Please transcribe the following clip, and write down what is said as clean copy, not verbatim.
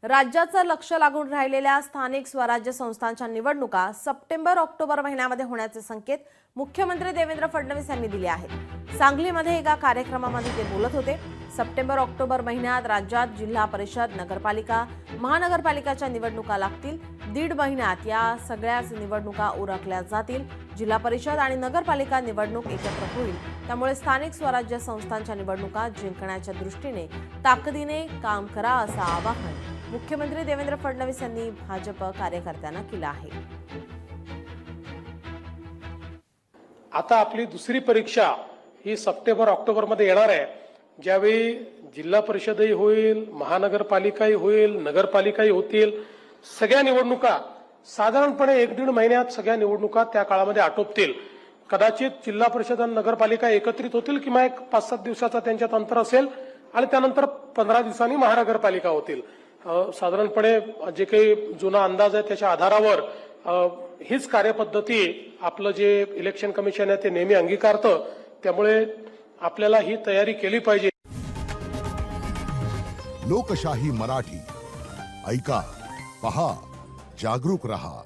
राज्याचं लक्ष लागून राहिलेल्या स्थानिक स्वराज्य संस्थांच्या निवडणुका सप्टेंबर-ऑक्टोबर महिन्यामध्ये होण्याचे संकेत मुख्यमंत्री देवेंद्र फडणवीस यांनी दिले आहेत। सांगलीमध्ये एका कार्यक्रमामध्ये ते बोलत होते। सप्टेंबर-ऑक्टोबर महिन्यात राज्यात जिल्हा परिषद, नगरपालिका, महानगरपालिकाच्या निवडणुका लागतील। 1.5 महिन्यात या सगळ्याच निवडणुका उरकल्या जातील। जिल्हा परिषद आणि नगरपालिका निवडणूक एकत्र होईल, त्यामुळे स्थानिक स्वराज्य संस्थांच्या निवडणुका जिंकण्याच्या दृष्टीने ताकदीने काम करा असं आवाहन मुख्यमंत्री देवेंद्र फडणवीस यांनी भाजप कार्यकर्त्यांना केलं आहे। आता आपली दुसरी परीक्षा ही सप्टेंबर-ऑक्टोबर मध्ये येणार आहे, ज्यावेळी जिल्हा परिषदही होईल, महानगरपालिकाही होईल, नगरपालिकाही होतील। सगळ्या निवडणुका साधारणपणे 1.5 महिन्यात सगळ्या निवडणुका त्या काळामध्ये आटोपतील। कदाचित जिल्हा परिषद आणि नगरपालिका एकत्रित होतील किंवा एक 5-7 दिवसाचा त्यांच्यात अंतर असेल आणि त्यानंतर 15 दिवसांनी महानगरपालिका होतील। साधारणपणे जे काही जुना अंदाज आहे त्याच्या आधारावर हीच कार्यपद्धती आपलं जे इलेक्शन कमिशन आहे ते नेहमी अंगीकारतं। त्यामुळे आपल्याला ही तयारी केली पाहिजे। लोकशाही मराठी ऐका, पहा, जागरूक रहा।